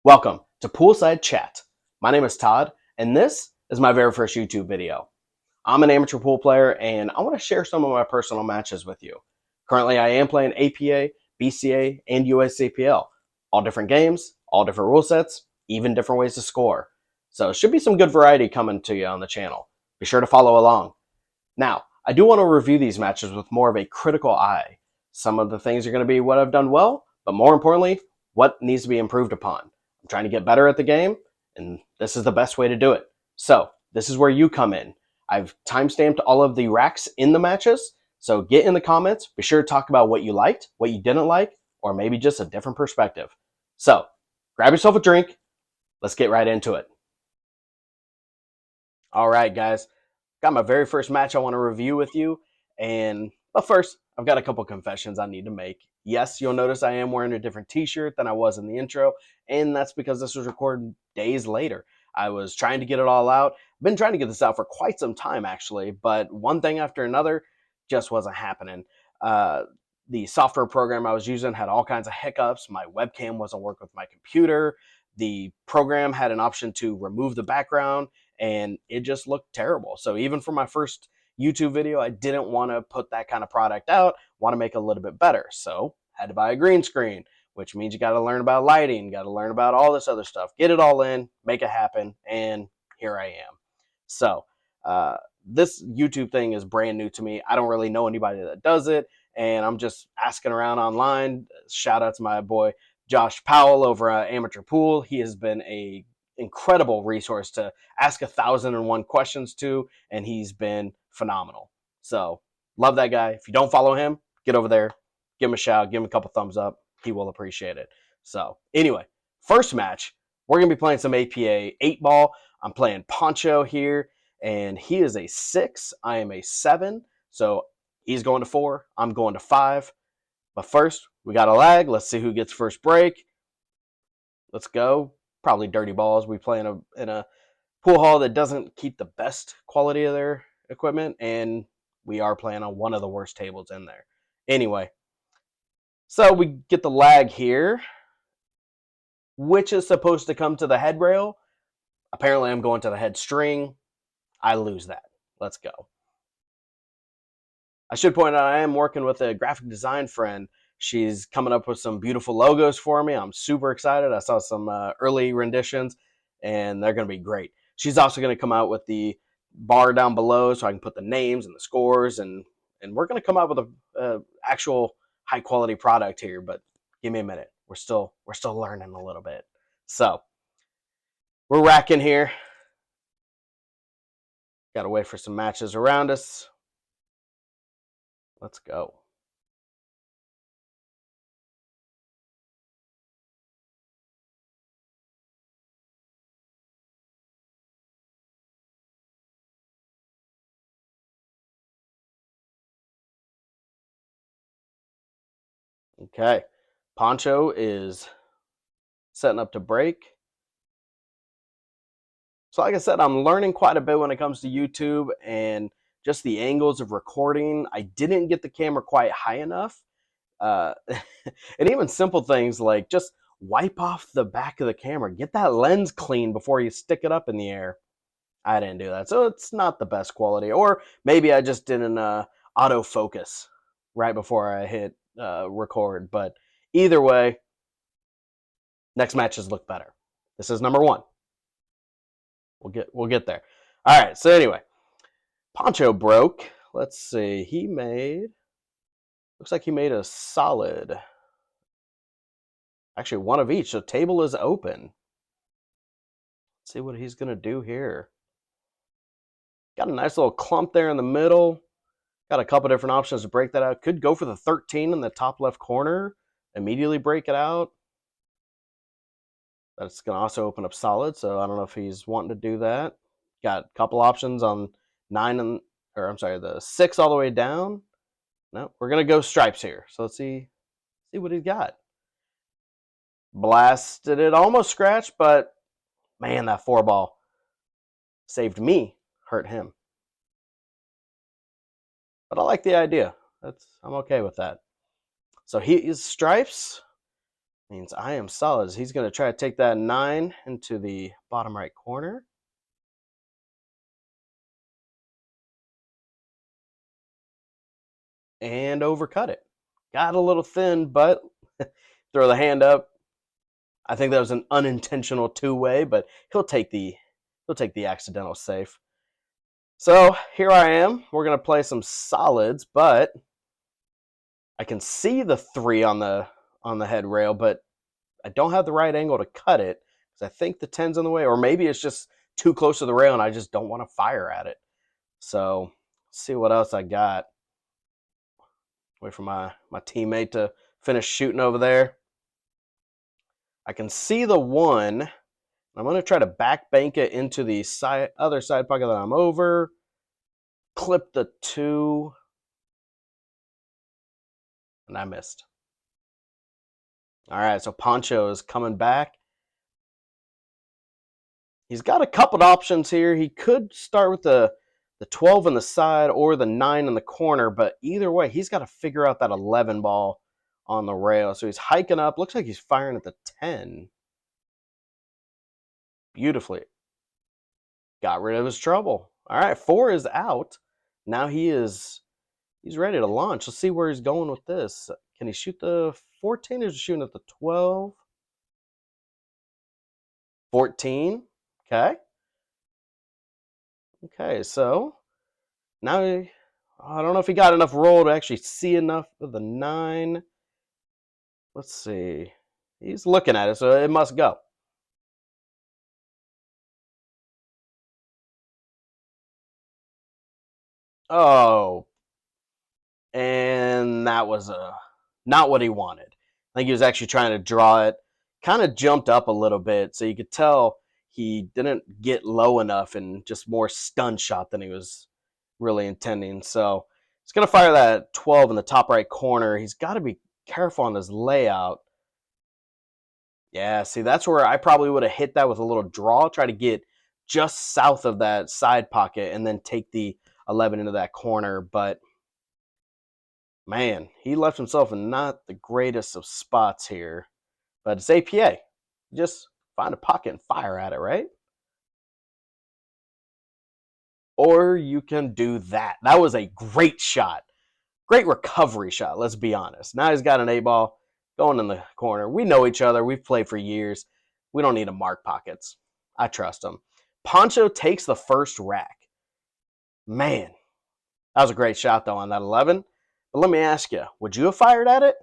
Welcome to Poolside Chat. My name is Todd, and this is my very first YouTube video. I'm an amateur pool player, and I want to share some of my personal matches with you. Currently, I am playing APA, BCA, and USCPL. All different games, all different rule sets, even different ways to score. So it should be some good variety coming to you on the channel. Be sure to follow along. Now, I do want to review these matches with more of a critical eye. Some of the things are going to be what I've done well, but more importantly, what needs to be improved upon. I'm trying to get better at the game, and this is the best way to do it. So, this is where you come in. I've timestamped all of the racks in the matches, so get in the comments. Be sure to talk about what you liked, what you didn't like, or maybe just a different perspective. So, grab yourself a drink. Let's get right into it. All right, guys. Got my very first match I want to review with you. But first, I've got a couple confessions I need to make. Yes, you'll notice I am wearing a different t-shirt than I was in the intro, and that's because this was recorded days later. I was trying to get it all out. I've been trying to get this out for quite some time, actually, but one thing after another just wasn't happening. The software program I was using had all kinds of hiccups. My webcam wasn't working with my computer. The program had an option to remove the background, and it just looked terrible. So even for my first YouTube video, I didn't want to put that kind of product out, want to make it a little bit better. So had to buy a green screen, which means you got to learn about lighting, got to learn about all this other stuff, get it all in, make it happen, and here I am. So this YouTube thing is brand new to me. I don't really know anybody that does it, and I'm just asking around online. Shout out to my boy Josh Powell over at Amateur Pool. He has been a incredible resource to ask 1,001 questions to, and he's been phenomenal. So love that guy. If you don't follow him, get over there, give him a shout, give him a couple thumbs up. He will appreciate it. So anyway, first match, we're gonna be playing some APA 8-ball. I'm playing Poncho here, and he is a 6. I am a 7. So he's going to 4. I'm going to 5. But first, we got a lag. Let's see who gets first break. Let's go. Probably dirty balls. We play in a pool hall that doesn't keep the best quality of their equipment, and we are playing on one of the worst tables in there. Anyway, so we get the lag here, which is supposed to come to the head rail. Apparently, I'm going to the head string. I lose that. Let's go. I should point out I am working with a graphic design friend. She's coming up with some beautiful logos for me. I'm super excited. I saw some early renditions, and they're going to be great. She's also going to come out with the bar down below so I can put the names and the scores, and we're going to come out with a actual high quality product here. But give me a minute. We're still learning a little bit. So we're racking here. Got to wait for some matches around us. Let's go. Okay. Poncho is setting up to break. So like I said, I'm learning quite a bit when it comes to YouTube and just the angles of recording. I didn't get the camera quite high enough. And even simple things like just wipe off the back of the camera. Get that lens clean before you stick it up in the air. I didn't do that. So it's not the best quality. Or maybe I just didn't autofocus right before I hit record. But either way, next matches look better. This is number 1. We'll get there. All right. So anyway, Poncho broke. Let's see. Looks like he made a solid. Actually, one of each. So table is open. Let's see what he's gonna do here. Got a nice little clump there in the middle. Got a couple different options to break that out. Could go for the 13 in the top left corner. Immediately break it out. That's going to also open up solid, so I don't know if he's wanting to do that. Got a couple options on 9 and, or I'm sorry, the 6 all the way down. No, we're going to go stripes here. So let's see what he's got. Blasted it, almost scratched, but man, that 4-ball saved me, hurt him. But I like the idea. I'm okay with that. So he is stripes. Means I am solid. He's going to try to take that 9 into the bottom right corner. And overcut it. Got a little thin, but throw the hand up. I think that was an unintentional two-way, but he'll take the accidental safe. So here I am. We're gonna play some solids, but I can see the 3 on the head rail, but I don't have the right angle to cut it because I think the 10's in the way, or maybe it's just too close to the rail and I just don't want to fire at it. So let's see what else I got. Wait for my teammate to finish shooting over there. I can see the 1. I'm going to try to back bank it into the other side pocket that I'm over. Clip the 2. And I missed. All right, so Poncho is coming back. He's got a couple of options here. He could start with the 12 on the side or the 9 in the corner, but either way, he's got to figure out that 11 ball on the rail. So he's hiking up. Looks like he's firing at the 10. Beautifully. Got rid of his trouble. All right, 4 is out. Now he's ready to launch. Let's see where he's going with this. Can he shoot the 14 or is he shooting at the 12? 14. Okay. Okay, so now I don't know if he got enough roll to actually see enough of the 9. Let's see. He's looking at it, so it must go. Oh. And that was not what he wanted. I think he was actually trying to draw it. Kind of jumped up a little bit, so you could tell he didn't get low enough and just more stun shot than he was really intending. So he's going to fire that 12 in the top right corner. He's got to be careful on his layout. Yeah, see, that's where I probably would have hit that with a little draw, try to get just south of that side pocket and then take the 11 into that corner. But man, he left himself in not the greatest of spots here. But it's APA. Just find a pocket and fire at it, right? Or you can do that. That was a great shot. Great recovery shot, let's be honest. Now he's got an 8-ball going in the corner. We know each other. We've played for years. We don't need to mark pockets. I trust him. Poncho takes the first rack. Man, that was a great shot, though, on that 11. But let me ask you, would you have fired at it?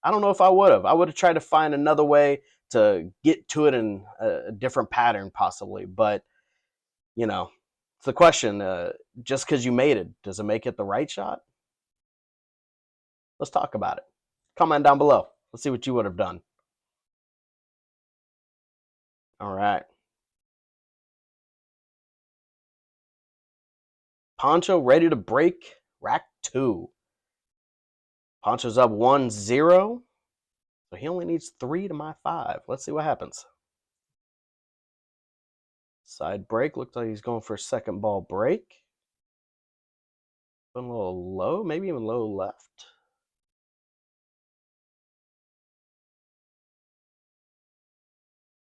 I don't know if I would have. I would have tried to find another way to get to it in a different pattern, possibly. But, you know, it's the question. Just because you made it, does it make it the right shot? Let's talk about it. Comment down below. Let's see what you would have done. All right. Poncho ready to break rack 2. Poncho's up 1-0. So he only needs 3 to my 5. Let's see what happens. Side break. Looks like he's going for a second ball break. Going a little low, maybe even low left.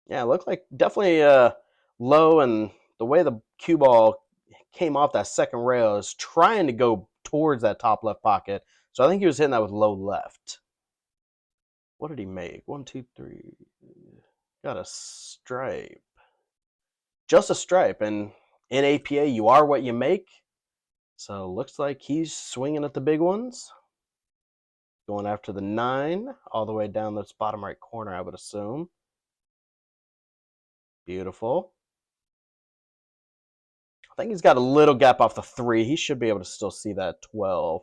Yeah, it looked like definitely low, and the way the cue ball came off that second rail is trying to go towards that top left pocket. So I think he was hitting that with low left. What did he make? 1, 2, 3. Got a stripe. Just a stripe. And in APA, you are what you make. So looks like he's swinging at the big ones. Going after the 9, all the way down this bottom right corner, I would assume. Beautiful. I think he's got a little gap off the 3. He should be able to still see that 12.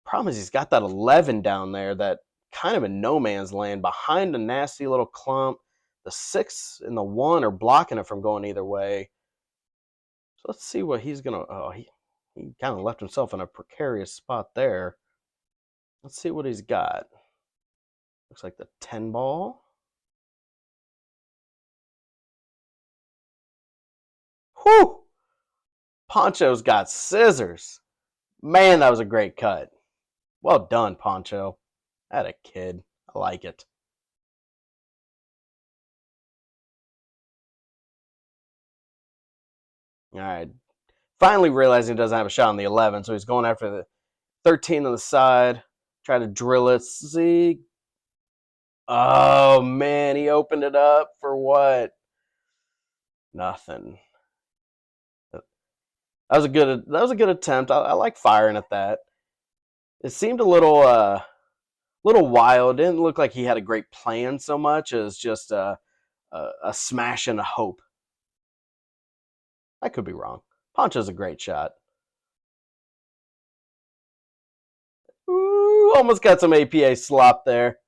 Problem is he's got that 11 down there that kind of in no man's land behind a nasty little clump. The 6 and the 1 are blocking it from going either way. So let's see what he's going to... Oh, he kind of left himself in a precarious spot there. Let's see what he's got. Looks like the 10 ball. Whew! Poncho's got scissors. Man, that was a great cut. Well done, Poncho. That a kid. I like it. All right. Finally realizing he doesn't have a shot on the 11, so he's going after the 13 on the side. Try to drill it. See. Oh, man. He opened it up for what? Nothing. That was a good attempt. I like firing at that. It seemed a little wild. Didn't look like he had a great plan so much as just a smash and a hope. I could be wrong. Poncho's a great shot. Ooh, almost got some APA slop there.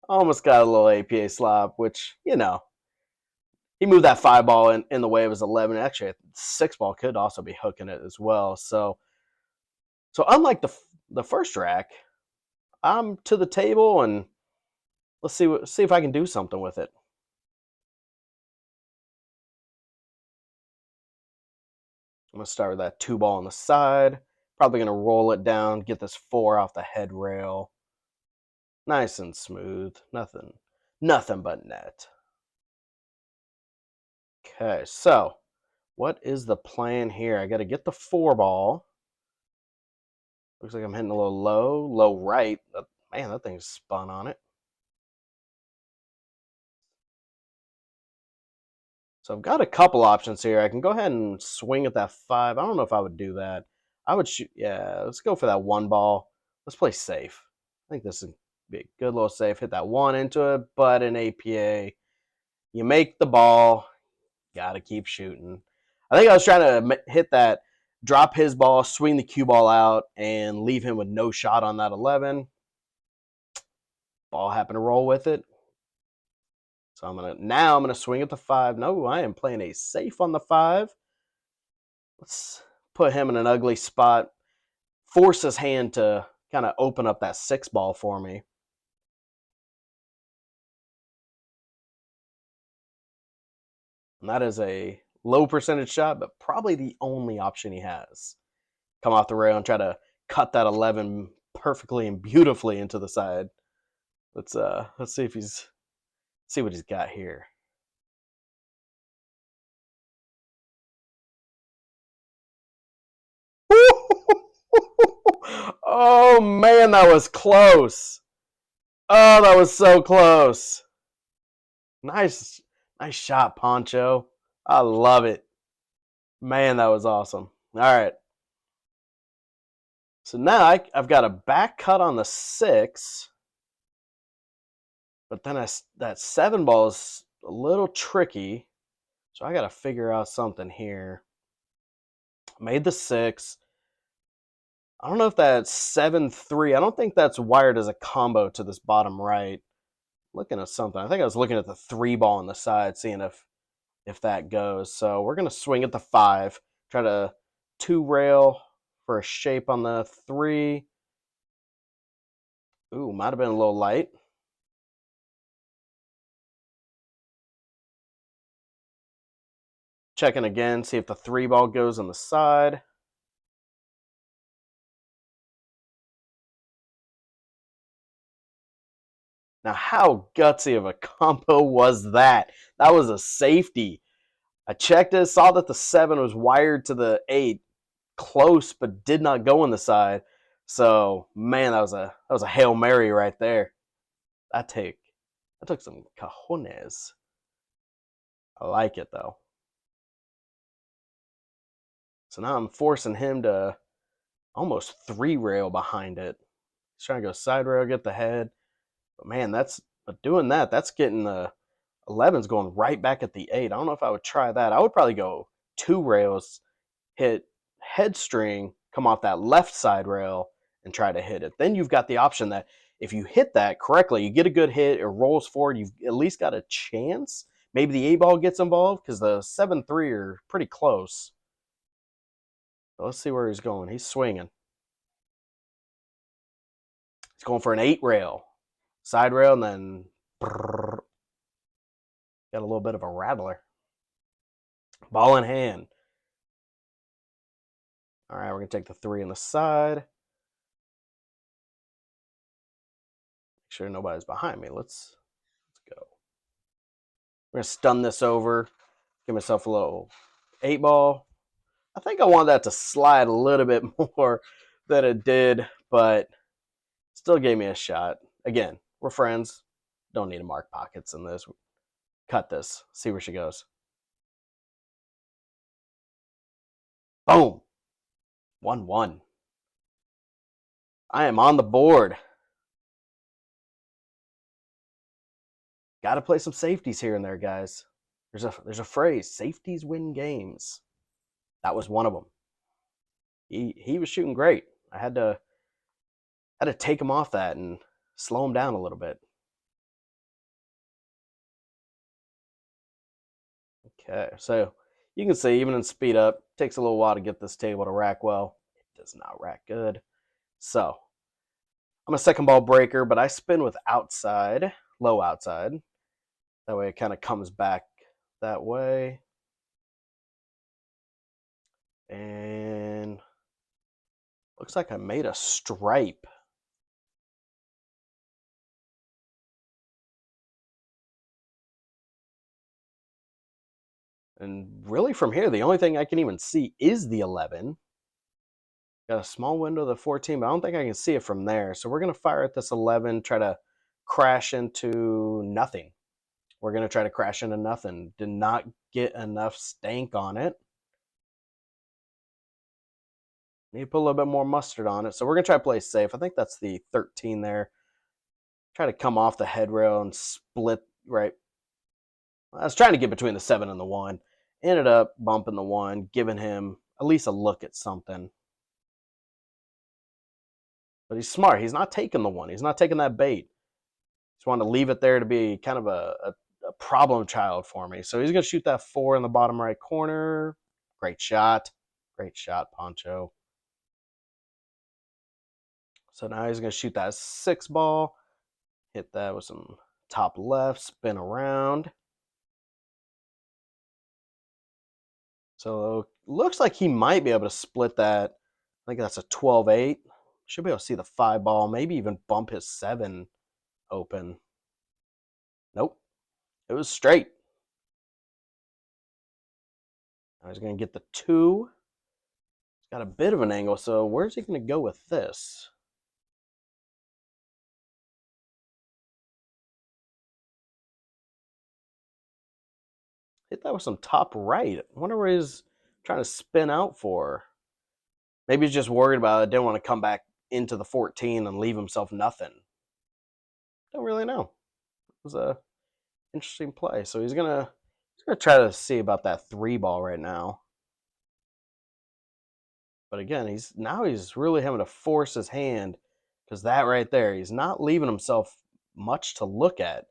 Almost got a little APA slop, which, he moved that 5 ball in the way of his 11. Actually, a 6 ball could also be hooking it as well. So unlike the first rack, I'm to the table and let's see if I can do something with it. I'm gonna start with that 2 ball on the side. Probably gonna roll it down, get this 4 off the head rail. Nice and smooth. Nothing but net. Okay, so what is the plan here? I got to get the 4 ball. Looks like I'm hitting a little low right. Man, that thing's spun on it. So I've got a couple options here. I can go ahead and swing at that 5. I don't know if I would do that. I would shoot. Yeah, let's go for that 1 ball. Let's play safe. I think this is be a good little safe. Hit that 1 into it, but an APA. You make the ball. Got to keep shooting. I think I was trying to hit that, drop his ball, swing the cue ball out, and leave him with no shot on that 11. Ball happened to roll with it. So I'm gonna swing at the 5. No, I am playing a safe on the 5. Let's put him in an ugly spot. Force his hand to kind of open up that 6 ball for me. And that is a low percentage shot, but probably the only option he has. Come off the rail and try to cut that 11 perfectly and beautifully into the side. Let's see what he's got here. Oh man, that was close. Oh, that was so close. Nice shot, Poncho. I love it. Man, that was awesome. All right. So now I've got a back cut on the 6, but then that 7 ball is a little tricky. So I got to figure out something here. Made the 6. I don't know if that's 7-3. I don't think that's wired as a combo to this bottom right. Looking at something. I think I was looking at the 3 ball on the side, seeing if that goes. So we're gonna swing at the 5. Try to 2 rail for a shape on the 3. Ooh, might have been a little light. Checking again, see if the 3 ball goes on the side. Now, how gutsy of a combo was that? That was a safety. I checked it, saw that the 7 was wired to the 8, close, but did not go on the side. So, man, that was a Hail Mary right there. That took some cojones. I like it though. So now I'm forcing him to almost 3 rail behind it. He's trying to go side rail, get the head. But man, but doing that's getting the 11's going right back at the 8. I don't know if I would try that. I would probably go 2 rails, hit head string, come off that left side rail, and try to hit it. Then you've got the option that if you hit that correctly, you get a good hit, it rolls forward, you've at least got a chance. Maybe the 8 ball gets involved because the 7-3 are pretty close. But let's see where he's going. He's swinging. He's going for an 8 rail. Side rail, and then got a little bit of a rattler. Ball in hand. All right, we're going to take the 3 on the side. Make sure nobody's behind me. Let's go. We're going to stun this over. Give myself a little 8 ball. I think I want that to slide a little bit more than it did, but still gave me a shot. Again, we're friends. Don't need to mark pockets in this. Cut this. See where she goes. Boom. 1-1. I am on the board. Got to play some safeties here and there, guys. There's a phrase: safeties win games. That was one of them. He was shooting great. I had to take him off that and slow him down a little bit. Okay, so you can see even in speed up, takes a little while to get this table to rack well. It does not rack good. So I'm a second ball breaker, but I spin with outside, low outside. That way it kind of comes back that way. And looks like I made a stripe. And really from here, the only thing I can even see is the 11. Got a small window of the 14, but I don't think I can see it from there. So we're going to fire at this 11, try to crash into nothing. We're going to try to crash into nothing. Did not get enough stank on it. Need to put a little bit more mustard on it. So we're going to try to play safe. I think that's the 13 there. Try to come off the head rail and split right. I was trying to get between the 7 and the 1. Ended up bumping the 1, giving him at least a look at something. But he's smart. He's not taking the 1. He's not taking that bait. Just wanted to leave it there to be kind of a problem child for me. So he's going to shoot that 4 in the bottom right corner. Great shot. Great shot, Poncho. So now he's going to shoot that 6 ball. Hit that with some top left, spin around. So looks like he might be able to split that. I think that's a 12-8. Should be able to see the 5 ball, maybe even bump his 7 open. Nope. It was straight. Now he's going to get the 2. He's got a bit of an angle, so where's he going to go with this? Hit that with some top right. I wonder where he's trying to spin out for. Maybe he's just worried about it. Didn't want to come back into the 14 and leave himself nothing. Don't really know. It was a interesting play. So he's gonna try to see about that 3 ball right now. But again, he's really having to force his hand because that right there, he's not leaving himself much to look at.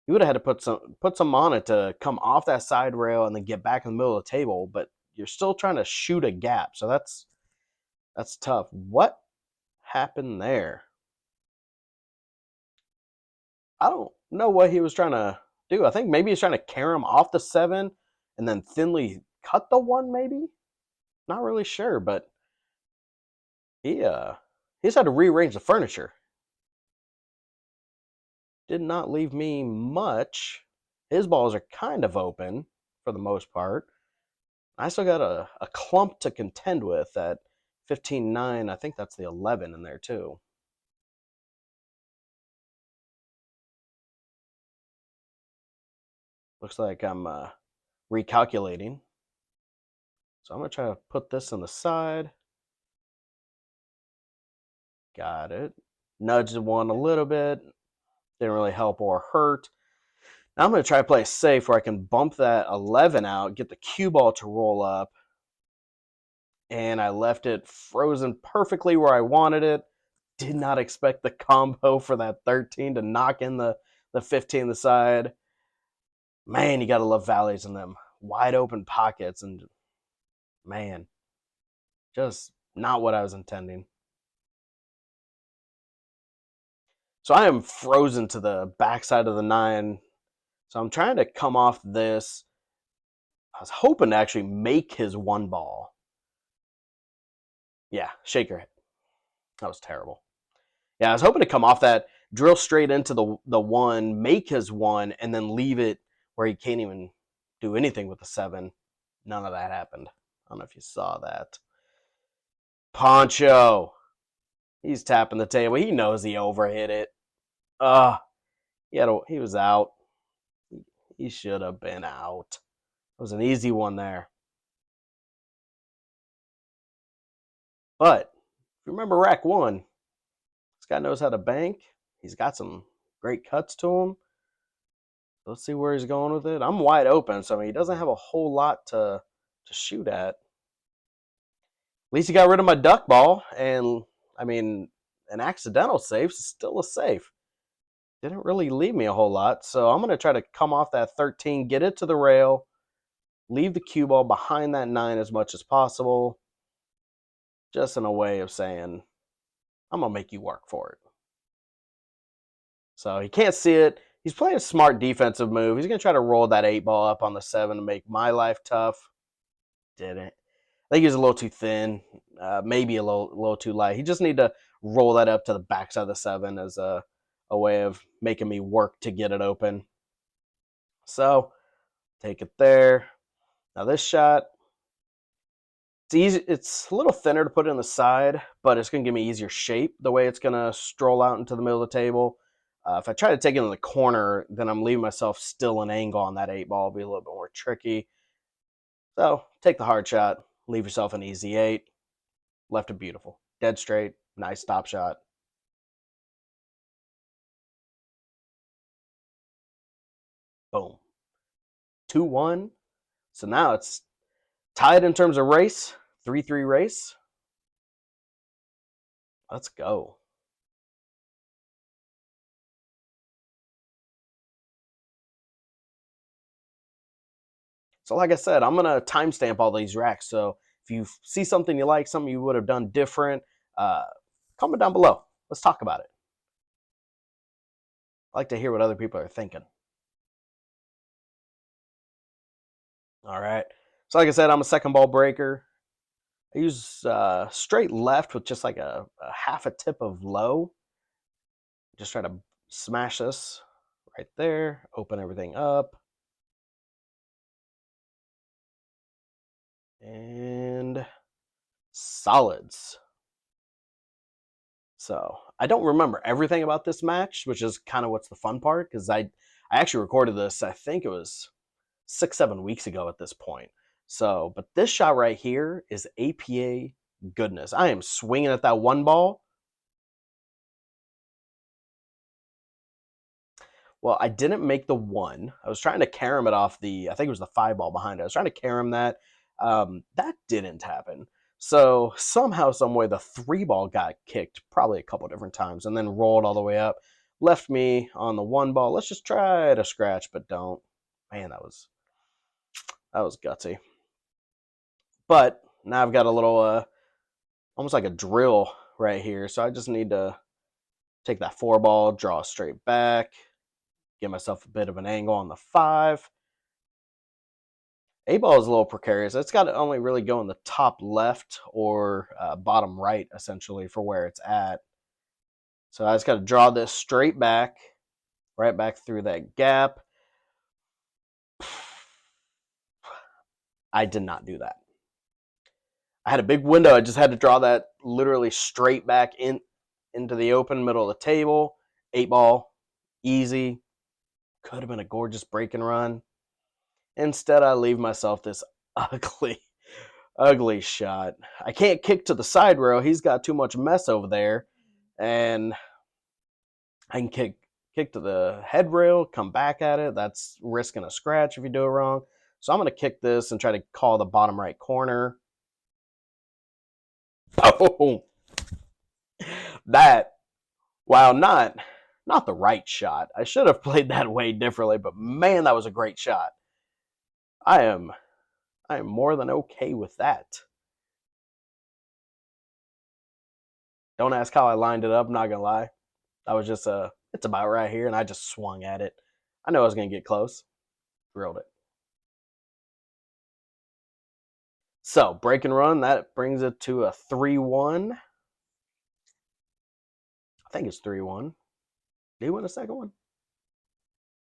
He would have had to put some on it to come off that side rail and then get back in the middle of the table. But you're still trying to shoot a gap, so that's tough. What happened there? I don't know what he was trying to do. I think maybe he's trying to carry him off the 7 and then thinly cut the 1, maybe? Not really sure, but he's had to rearrange the furniture. Did not leave me much. His balls are kind of open for the most part. I still got a clump to contend with at 15-9. I think that's the 11 in there too. Looks like I'm recalculating. So I'm going to try to put this on the side. Got it. Nudged the 1 a little bit. Didn't really help or hurt. Now I'm going to try to play safe where I can bump that 11 out, get the cue ball to roll up. And I left it frozen perfectly where I wanted it. Did not expect the combo for that 13 to knock in the 15 the side. Man, you got to love valleys in them. Wide open pockets. And man, just not what I was intending. So I am frozen to the backside of the 9. So I'm trying to come off this. I was hoping to actually make his 1 ball. Yeah, shake your head. That was terrible. Yeah, I was hoping to come off that, drill straight into the 1, make his 1, and then leave it where he can't even do anything with the 7. None of that happened. I don't know if you saw that. Poncho. He's tapping the table. He knows he overhit it. He was out. He should have been out. It was an easy one there. But if you remember rack one, this guy knows how to bank. He's got some great cuts to him. Let's see where he's going with it. I'm wide open, so I mean, he doesn't have a whole lot to shoot at. At least he got rid of my duck ball, and I mean, an accidental safe is still a safe. Didn't really leave me a whole lot, so I'm going to try to come off that 13, get it to the rail, leave the cue ball behind that 9 as much as possible, just in a way of saying, I'm going to make you work for it. So he can't see it. He's playing a smart defensive move. He's going to try to roll that 8 ball up on the 7 to make my life tough. Didn't. I think he was a little too thin, maybe a little too light. He just need to roll that up to the backside of the 7 as a way of making me work to get it open. So take it there. Now this shot, it's easy. It's a little thinner to put it in the side, but it's going to give me easier shape the way it's going to stroll out into the middle of the table. If I try to take it in the corner, then I'm leaving myself still an angle on that 8 ball. It'll be a little bit more tricky. So take the hard shot, leave yourself an easy 8. Left it beautiful. Dead straight, nice stop shot. Boom. 2-1. So now it's tied in terms of race. 3-3 race. Let's go. So like I said, I'm going to timestamp all these racks. So if you see something you like, something you would have done different, comment down below. Let's talk about it. I like to hear what other people are thinking. All right. So like I said, I'm a second ball breaker. I use straight left with just like a half a tip of low. Just try to smash this right there, open everything up. And solids. So I don't remember everything about this match, which is kind of what's the fun part, because I actually recorded this, I think it was 6-7 weeks ago at this point. So, but this shot right here is APA goodness. I am swinging at that 1 ball. Well, I didn't make the 1. I was trying to carom it off I think it was the 5 ball behind it. I was trying to carom that. That didn't happen. So somehow, some way, the 3 ball got kicked probably a couple different times and then rolled all the way up. Left me on the 1 ball. Let's just try to scratch, but don't. Man, that was gutsy. But now I've got a little, almost like a drill right here. So I just need to take that 4 ball, draw straight back, give myself a bit of an angle on the 5. 8 ball is a little precarious. It's got to only really go in the top left or bottom right, essentially, for where it's at. So I just got to draw this straight back, right back through that gap. I did not do that. I had a big window. I just had to draw that literally straight back into the open middle of the table. 8 ball, easy. Could have been a gorgeous break and run. Instead, I leave myself this ugly shot. I can't kick to the side rail. He's got too much mess over there. And I can kick to the head rail, come back at it. That's risking a scratch if you do it wrong. So I'm going to kick this and try to call the bottom right corner. Oh, that, wow, not the right shot. I should have played that way differently, but man, that was a great shot. I am more than okay with that. Don't ask how I lined it up, not gonna lie. I was just it's about right here, and I just swung at it. I know I was gonna get close. Drilled it. So, break and run, that brings it to a 3-1. I think it's 3-1. Did he win the second one?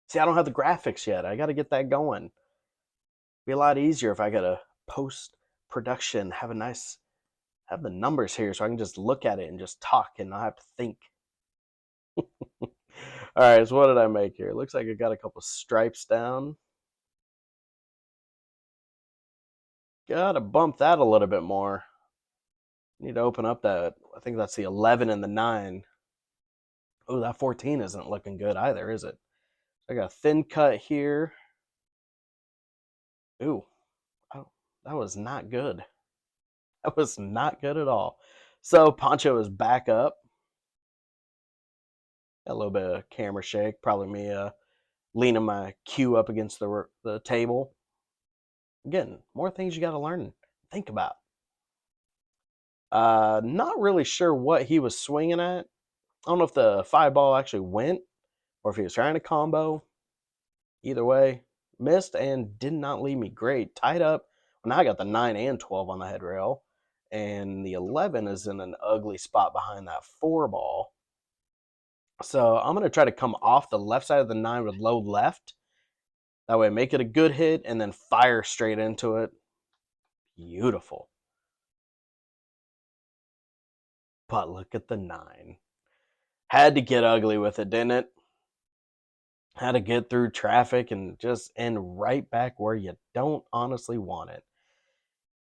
See, I don't have the graphics yet. I got to get that going. Be a lot easier if I got to post production have the numbers here so I can just look at it and just talk and not have to think. All right, so what did I make here? Looks like I got a couple stripes down. Gotta bump that a little bit more. Need to open up that. I think that's the 11 and the 9. Oh, that 14 isn't looking good either, is it? I got a thin cut here. Ooh, oh, that was not good. That was not good at all. So Poncho is back up. Got a little bit of camera shake. Probably me leaning my cue up against the table. Again, more things you got to learn and think about. Not really sure what he was swinging at. I don't know if the 5 ball actually went or if he was trying to combo. Either way, missed and did not leave me great. Tied up. Well, now I got the 9 and 12 on the head rail. And the 11 is in an ugly spot behind that 4 ball. So I'm going to try to come off the left side of the 9 with low left. That way, make it a good hit and then fire straight into it. Beautiful. But look at the 9. Had to get ugly with it, didn't it? Had to get through traffic and just end right back where you don't honestly want it.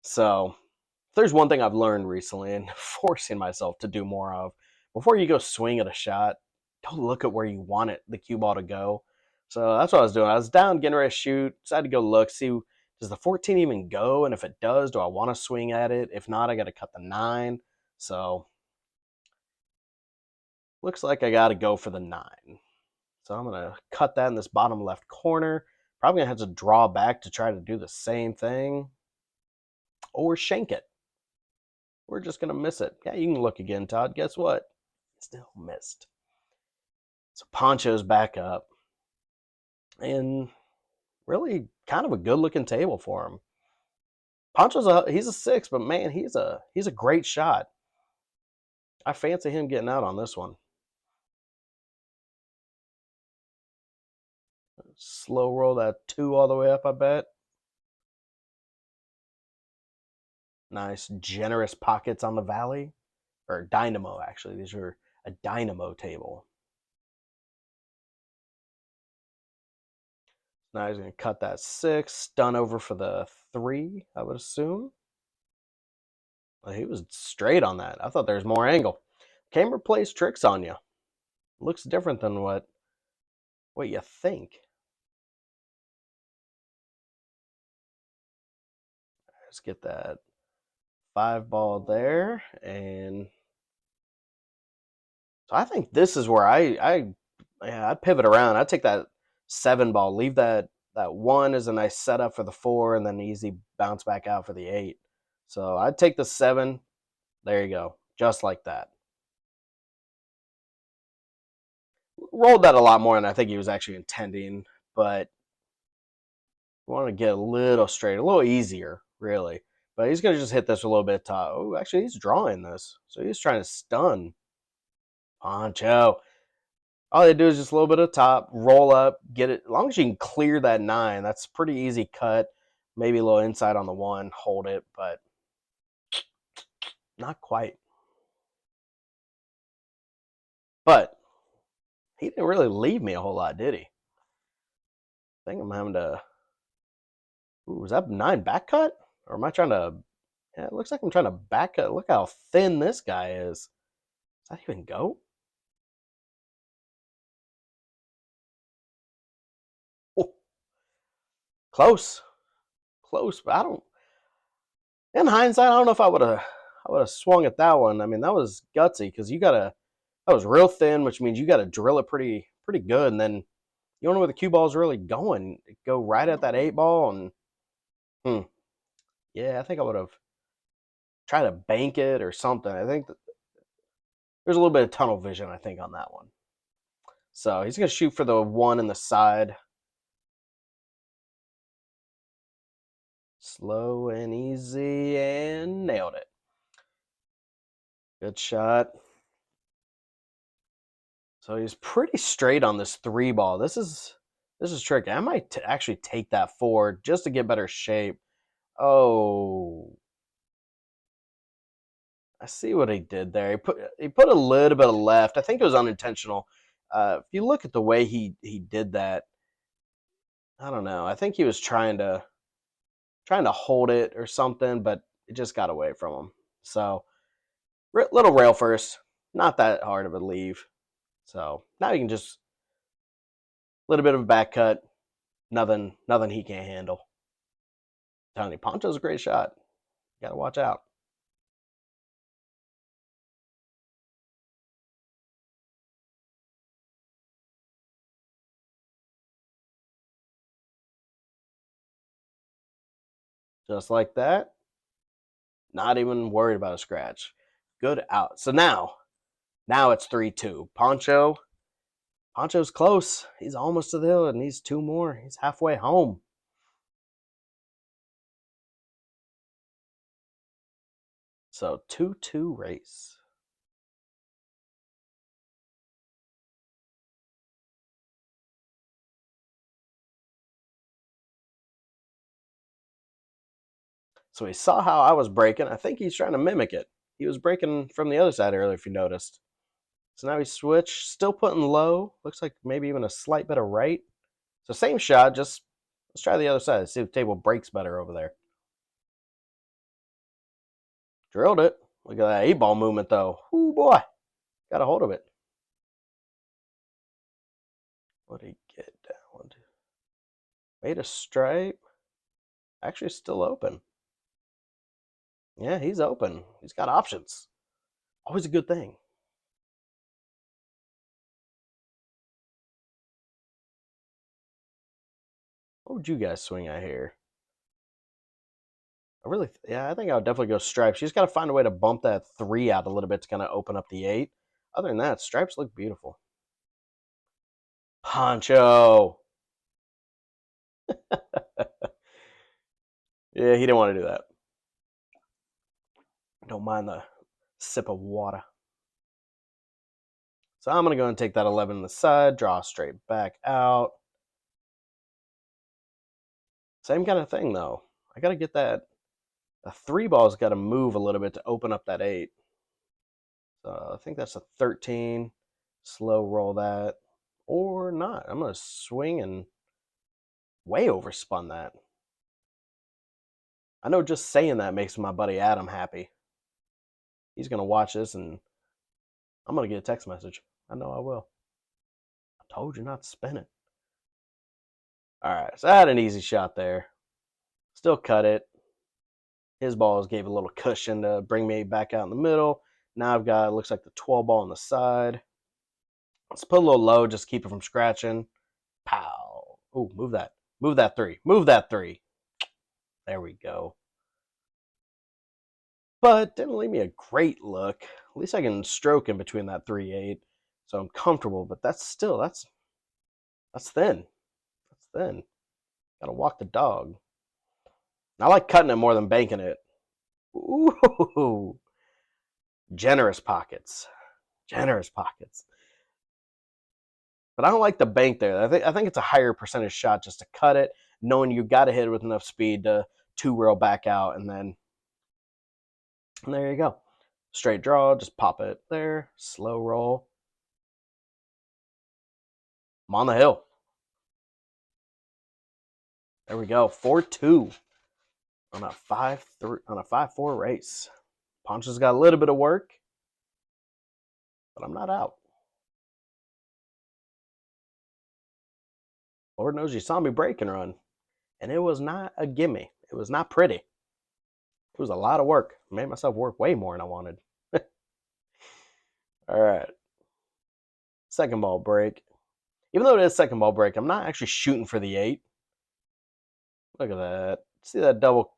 So, if there's one thing I've learned recently and forcing myself to do more of, before you go swing at a shot, don't look at where you want the cue ball to go. So that's what I was doing. I was down, getting ready to shoot. Decided to go look, see, does the 14 even go? And if it does, do I want to swing at it? If not, I got to cut the 9. So looks like I got to go for the 9. So I'm going to cut that in this bottom left corner. Probably going to have to draw back to try to do the same thing. Or shank it. We're just going to miss it. Yeah, you can look again, Todd. Guess what? Still missed. So Poncho's back up. And really kind of a good-looking table for him. Poncho's he's a 6, but man, he's a great shot. I fancy him getting out on this one. Slow roll that 2 all the way up, I bet. Nice, generous pockets on the valley. Or dynamo, actually. These are a dynamo table. Now he's going to cut that 6. Stun over for the 3, I would assume. Well, he was straight on that. I thought there was more angle. Camera plays tricks on you. Looks different than what you think. Let's get that 5 ball there. And so I think this is where I'd pivot around. I'd take that 7 ball, leave that 1 as a nice setup for the 4, and then easy bounce back out for the 8. So I'd take the 7. There you go. Just like that. Rolled that a lot more than I think he was actually intending, but we want to get a little straight, a little easier, really. But he's going to just hit this a little bit top. Oh, actually, he's drawing this. So he's trying to stun Poncho. All they do is just a little bit of top, roll up, get it. As long as you can clear that 9, that's pretty easy cut. Maybe a little inside on the 1, hold it, but not quite. But he didn't really leave me a whole lot, did he? I think I'm having to... Ooh, was that 9 back cut? Or am I trying to... Yeah, it looks like I'm trying to back cut. Look how thin this guy is. Does that even go? Oh, close. Close, but I don't... In hindsight, I don't know if I would have swung at that one. I mean, that was gutsy because you gotta... That was real thin, which means you gotta drill it pretty good, and then you don't know where the cue ball is really going. Go right at that 8 ball, and yeah, I think I would have tried to bank it or something. I think there's a little bit of tunnel vision, I think, on that one. So he's gonna shoot for the 1 in the side. Slow and easy, and nailed it. Good shot. So he's pretty straight on this 3 ball. This is tricky. I might actually take that 4 just to get better shape. Oh, I see what he did there. He put a little bit of left. I think it was unintentional. If you look at the way he did that, I don't know. I think he was trying to hold it or something, but it just got away from him. So little rail first, not that hard of a leave. So now you can just a little bit of a back cut, nothing he can't handle. I'm telling you, Poncho's a great shot. You gotta watch out. Just like that. Not even worried about a scratch. Good out. So now it's 3-2. Poncho's close. He's almost to the hill and needs two more. He's halfway home. So 2-2 race. So he saw how I was breaking. I think he's trying to mimic it. He was breaking from the other side earlier, if you noticed. So now he switched, still putting low. Looks like maybe even a slight bit of right. So same shot, just let's try the other side. See if the table breaks better over there. Drilled it. Look at that 8-ball movement, though. Ooh, boy. Got a hold of it. What did he get down? Made a stripe. Actually, still open. Yeah, he's open. He's got options. Always a good thing. What would you guys swing at here? I think I would definitely go stripes. She's got to find a way to bump that 3 out a little bit to kind of open up the 8. Other than that, stripes look beautiful. Poncho. Yeah, he didn't want to do that. Don't mind the sip of water. So I'm going to go and take that 11 on the side, draw straight back out. Same kind of thing, though. I got to get that. The 3-ball's got to move a little bit to open up that 8. So I think that's a 13. Slow roll that. Or not. I'm going to swing and way overspun that. I know just saying that makes my buddy Adam happy. He's going to watch this and I'm going to get a text message. I know I will. I told you not to spin it. All right, so I had an easy shot there. Still cut it. His balls gave a little cushion to bring me back out in the middle. Now I've got, looks like the 12 ball on the side. Let's put a little low, just keep it from scratching. Pow. Ooh, move that. Move that 3. Move that 3. There we go. But didn't leave me a great look. At least I can stroke in between that 3-8. So I'm comfortable, but that's thin. That's thin. Gotta walk the dog. I like cutting it more than banking it. Ooh. Generous pockets. Generous pockets. But I don't like the bank there. I think it's a higher percentage shot just to cut it, knowing you got to hit it with enough speed to 2-rail back out, and there you go. Straight draw, just pop it there. Slow roll. I'm on the hill. There we go. 4-2 on a 5-4 race. Poncho's got a little bit of work, but I'm not out. Lord knows you saw me break and run, and it was not a gimme. It was not pretty. It was a lot of work. I made myself work way more than I wanted. All right. Second ball break. Even though it is second ball break, I'm not actually shooting for the 8. Look at that. See that double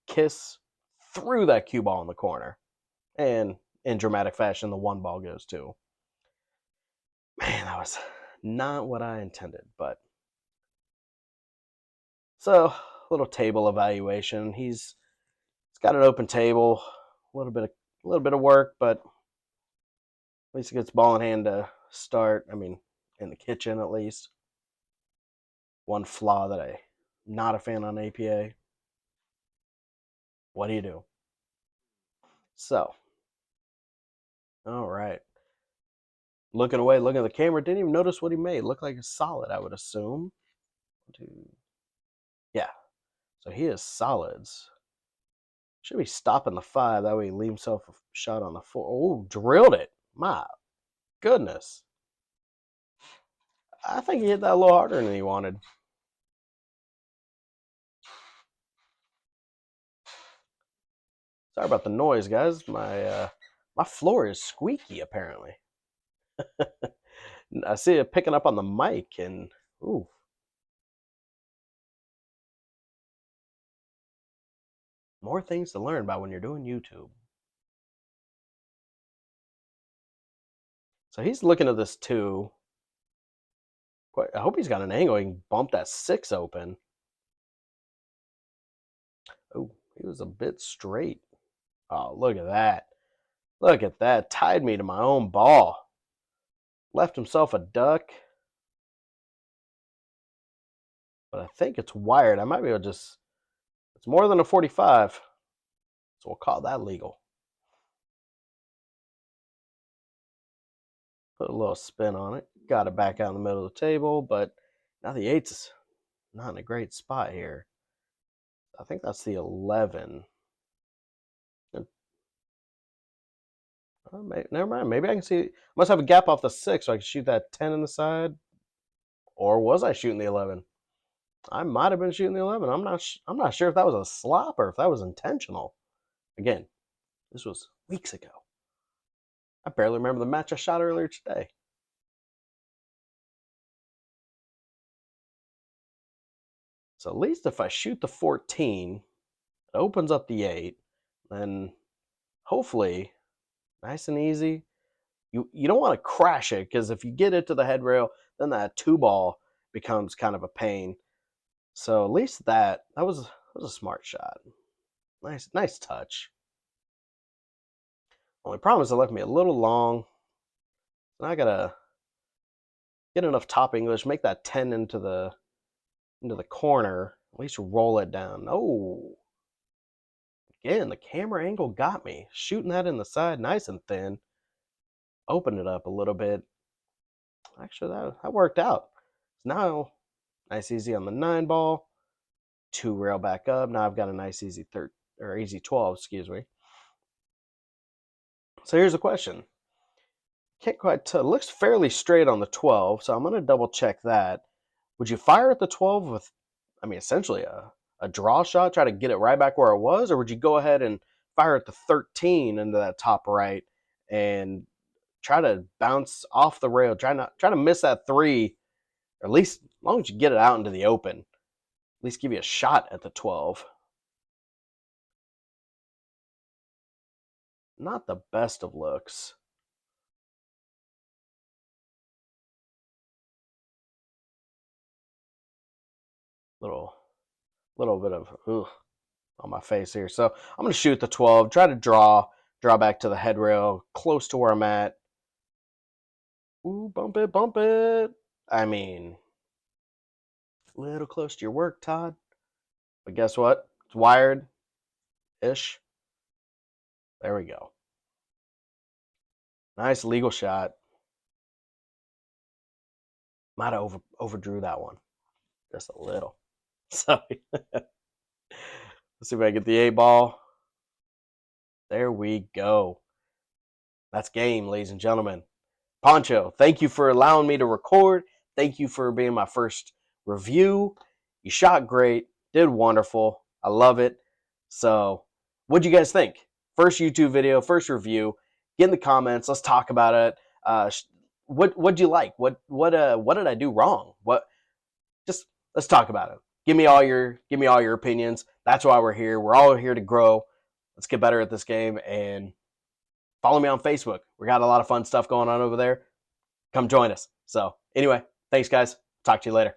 kiss through that cue ball in the corner. And in dramatic fashion, the 1 ball goes too. Man, that was not what I intended, but so little table evaluation. He's got an open table, a little bit of work, but at least he gets ball in hand to start. I mean, in the kitchen at least. One flaw that I'm not a fan on APA. What do you do? So All right. Looking away, looking at the camera. Didn't even notice what he made. Looked like a solid, I would assume. Two. Yeah. So he is solids. Should be stopping the 5. That way he leave himself a shot on the 4. Oh, drilled it. My goodness. I think he hit that a little harder than he wanted. Sorry about the noise, guys. My floor is squeaky, apparently. I see it picking up on the mic, and ooh. More things to learn about when you're doing YouTube. So he's looking at this 2. I hope he's got an angle. He can bump that 6 open. Oh, he was a bit straight. Oh, look at that. Look at that. Tied me to my own ball. Left himself a duck. But I think it's wired. I might be able to just... It's more than a 45. So we'll call that legal. Put a little spin on it. Got it back out in the middle of the table. But now the 8's not in a great spot here. I think that's the 11. Never mind. Maybe I can see. Must have a gap off the 6, so I can shoot that 10 in the side. Or was I shooting the 11? I might have been shooting the 11. I'm not sure if that was a slop or if that was intentional. Again, this was weeks ago. I barely remember the match I shot earlier today. So at least if I shoot the 14, it opens up the 8, then hopefully, nice and easy. You don't want to crash it, because if you get it to the head rail, then that 2 ball becomes kind of a pain. So at least that was a smart shot. Nice touch. Only problem is it left me a little long. And I gotta get enough top English, make that 10 into the corner, at least roll it down. Oh, again, the camera angle got me. Shooting that in the side, nice and thin. Open it up a little bit. Actually, that worked out. Now, nice easy on the 9 ball. 2 rail back up. Now I've got a nice easy easy 12, excuse me. So here's the question. Can't quite tell. It looks fairly straight on the 12, so I'm going to double check that. Would you fire at the 12 with, essentially a draw shot, try to get it right back where it was, or would you go ahead and fire at the 13 into that top right and try to bounce off the rail, try to miss that 3, or at least as long as you get it out into the open, at least give you a shot at the 12. Not the best of looks. Little bit of on my face here. So I'm going to shoot the 12, try to draw back to the head rail, close to where I'm at. Ooh, bump it, bump it. A little close to your work, Todd. But guess what? It's wired-ish. There we go. Nice legal shot. Might have overdrew that one. Just a little. Sorry. Let's see if I can get the 8 ball. There we go. That's game, ladies and gentlemen. Poncho, thank you for allowing me to record. Thank you for being my first review. You shot great. Did wonderful. I love it. So, what'd you guys think? First YouTube video, first review. Get in the comments. Let's talk about it. What'd you like? What did I do wrong? Just let's talk about it. Give me all your opinions. That's why we're here. We're all here to grow. Let's get better at this game, and follow me on Facebook. We got a lot of fun stuff going on over there. Come join us. So anyway, thanks guys. Talk to you later.